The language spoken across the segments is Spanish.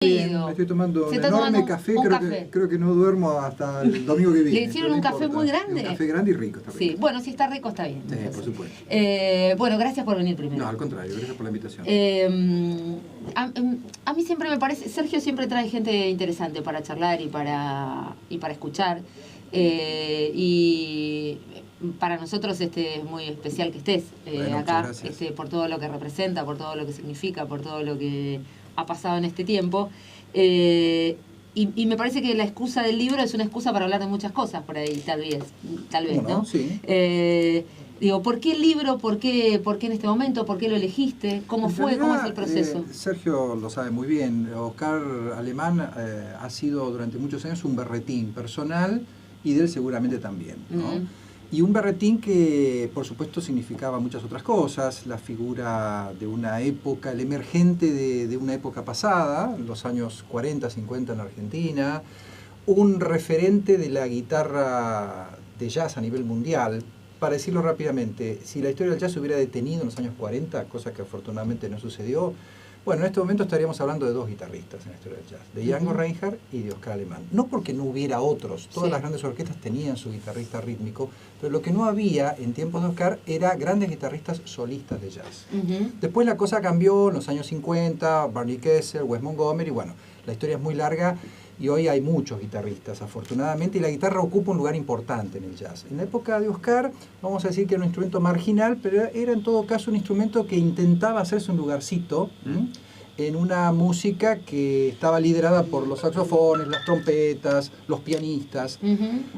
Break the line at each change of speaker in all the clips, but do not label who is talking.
Bien, me estoy tomando un enorme café, creo que no duermo hasta el domingo que viene.
¿Le hicieron un café muy grande?
Un café grande y rico, está rico.
Sí, bueno, si está rico está bien.
Sí, por supuesto.
Bueno, gracias por venir primero.
No, al contrario, gracias por la invitación.
A mí siempre me parece, Sergio siempre trae gente interesante para charlar y para escuchar. Y para nosotros es muy especial que estés acá, por todo lo que representa, por todo lo que significa, por todo lo que ha pasado en este tiempo. Y me parece que la excusa del libro es una excusa para hablar de muchas cosas por ahí, tal vez, ¿no?
Sí.
Digo, ¿por qué el libro? ¿Por qué en este momento? ¿Por qué lo elegiste? ¿Cómo fue? ¿Cómo es el proceso?
Sergio lo sabe muy bien. Oscar Alemán ha sido durante muchos años un berretín personal y de él seguramente también, ¿no? Y un berretín que, por supuesto, significaba muchas otras cosas, la figura de una época, el emergente de una época pasada, los años 40, 50 en Argentina, un referente de la guitarra de jazz a nivel mundial. Para decirlo rápidamente, si la historia del jazz se hubiera detenido en los años 40, cosa que afortunadamente no sucedió, bueno, en este momento estaríamos hablando de dos guitarristas en la historia del jazz, de Django Reinhardt y de Oscar Alemán. No porque no hubiera otros, todas las grandes orquestas tenían su guitarrista rítmico, pero lo que no había en tiempos de Oscar era grandes guitarristas solistas de jazz. Después la cosa cambió en los años 50, Barney Kessel, Wes Montgomery, bueno, la historia es muy larga y hoy hay muchos guitarristas, afortunadamente, y la guitarra ocupa un lugar importante en el jazz. En la época de Oscar, vamos a decir que era un instrumento marginal, pero era en todo caso un instrumento que intentaba hacerse un lugarcito en una música que estaba liderada por los saxofones, las trompetas, los pianistas.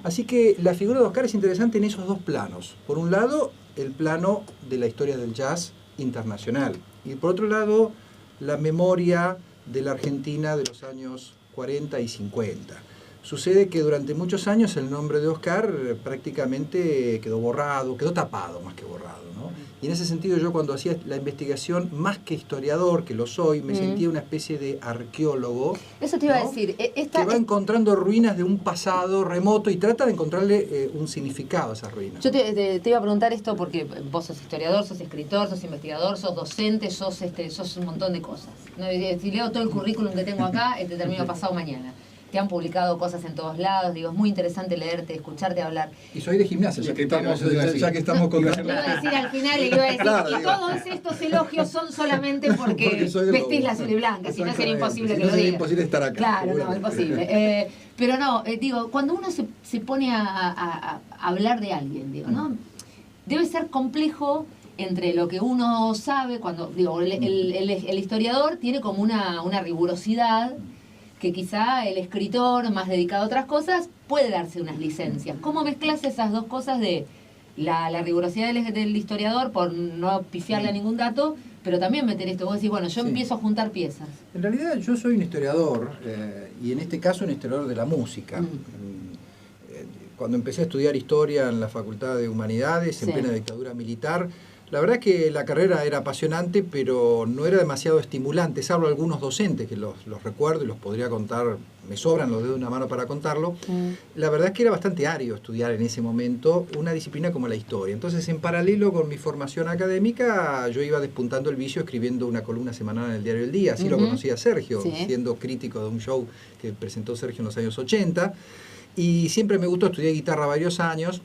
Así que la figura de Oscar es interesante en esos dos planos. Por un lado, el plano de la historia del jazz internacional, y por otro lado, la memoria de la Argentina de los años 40 y 50. Sucede que durante muchos años el nombre de Oscar prácticamente quedó borrado, quedó tapado más que borrado, ¿no? Y en ese sentido yo cuando hacía la investigación, más que historiador, que lo soy, me sentía una especie de arqueólogo.
Eso te iba a decir.
Que va encontrando ruinas de un pasado remoto y trata de encontrarle un significado a esas ruinas.
Yo te iba a preguntar esto porque vos sos historiador, sos escritor, sos investigador, sos docente, sos un montón de cosas. Si leo todo el currículum que tengo acá, te termino pasado mañana. Te han publicado cosas en todos lados, digo, es muy interesante leerte, escucharte hablar.
Y soy de gimnasia, ya que estamos con...
Lo iba a decir al final y iba a decir, claro, y todos estos elogios son solamente porque vestís la azul y blanca, si no sería imposible que lo digas.
Sería imposible estar acá.
Claro, no, imposible. Pero no, digo, cuando uno se pone a hablar de alguien, digo, ¿no? Debe ser complejo entre lo que uno sabe, cuando, digo, el historiador tiene como una rigurosidad que quizá el escritor más dedicado a otras cosas puede darse unas licencias. ¿Cómo mezclas esas dos cosas de la rigurosidad del historiador por no pifiarle a ningún dato, pero también meter esto? Vos decís, bueno, yo empiezo a juntar piezas.
En realidad yo soy un historiador, y en este caso un historiador de la música. Cuando empecé a estudiar historia en la Facultad de Humanidades, en plena dictadura militar, la verdad es que la carrera era apasionante, pero no era demasiado estimulante, salvo algunos docentes que los recuerdo y los podría contar, me sobran los dedos de una mano para contarlo. La verdad es que era bastante árido estudiar en ese momento una disciplina como la historia. Entonces, en paralelo con mi formación académica, yo iba despuntando el vicio escribiendo una columna semanal en el Diario El Día. Así lo conocía Sergio, siendo crítico de un show que presentó Sergio en los años 80. Y siempre me gustó, estudiar guitarra varios años.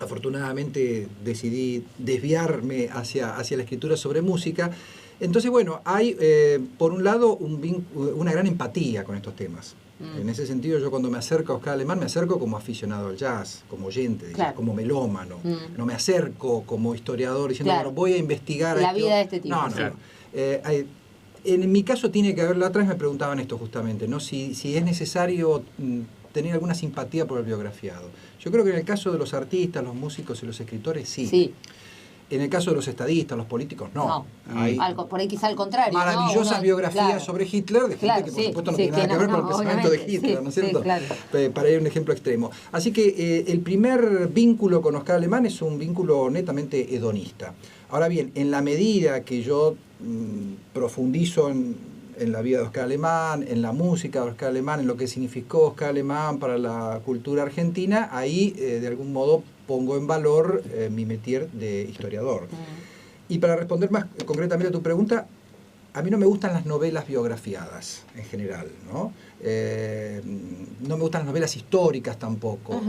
Afortunadamente decidí desviarme hacia la escritura sobre música. Entonces, bueno, hay por un lado una gran empatía con estos temas. En ese sentido, yo cuando me acerco a Oscar Alemán, me acerco como aficionado al jazz, como oyente de jazz, como melómano. No me acerco como historiador diciendo, bueno, voy a investigar
la vida de este tipo.
No. En mi caso tiene que haber, la otra vez me preguntaban esto justamente, ¿no? Si es necesario tener alguna simpatía por el biografiado. Yo creo que en el caso de los artistas, los músicos y los escritores, sí. En el caso de los estadistas, los políticos, no. Hay
por ahí quizá al contrario.
maravillosas biografías sobre Hitler, de gente que por supuesto no tiene nada que ver con el pensamiento de Hitler, ¿no es cierto? Para ir a un ejemplo extremo. Así que el primer vínculo con Oscar Alemán es un vínculo netamente hedonista. Ahora bien, en la medida que yo profundizo en la vida de Oscar Alemán, en la música de Oscar Alemán, en lo que significó Oscar Alemán para la cultura argentina, ahí de algún modo pongo en valor mi métier de historiador. Y para responder más concretamente a tu pregunta, a mí no me gustan las novelas biografiadas en general, ¿no? No me gustan las novelas históricas tampoco.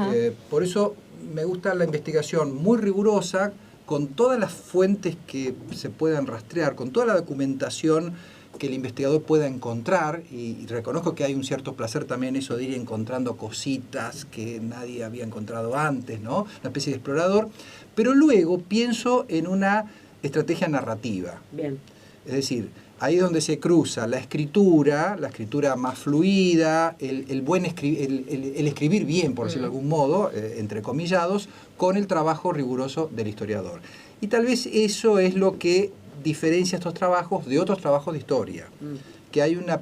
Por eso me gusta la investigación muy rigurosa, con todas las fuentes que se puedan rastrear, con toda la documentación que el investigador pueda encontrar, y reconozco que hay un cierto placer también eso de ir encontrando cositas que nadie había encontrado antes, ¿no? Una especie de explorador, pero luego pienso en una estrategia narrativa.
Bien.
Es decir, ahí es donde se cruza la escritura más fluida, el escribir bien, por decirlo de algún modo, entrecomillados, con el trabajo riguroso del historiador. Y tal vez eso es lo que diferencia estos trabajos de otros trabajos de historia, que hay una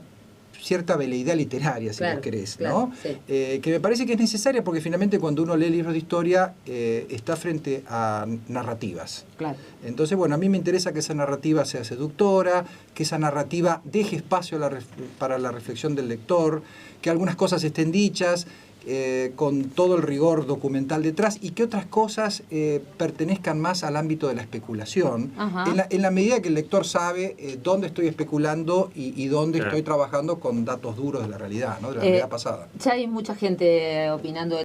cierta veleidad literaria, si vos querés, ¿no?
Sí.
Que me parece que es necesaria porque finalmente cuando uno lee libros de historia está frente a narrativas.
Claro.
Entonces, bueno, a mí me interesa que esa narrativa sea seductora, que esa narrativa deje espacio para la reflexión del lector, que algunas cosas estén dichas con todo el rigor documental detrás y que otras cosas pertenezcan más al ámbito de la especulación, en la medida que el lector sabe dónde estoy especulando y dónde estoy trabajando con datos duros de la realidad, ¿no? De la realidad pasada.
Ya hay mucha gente opinando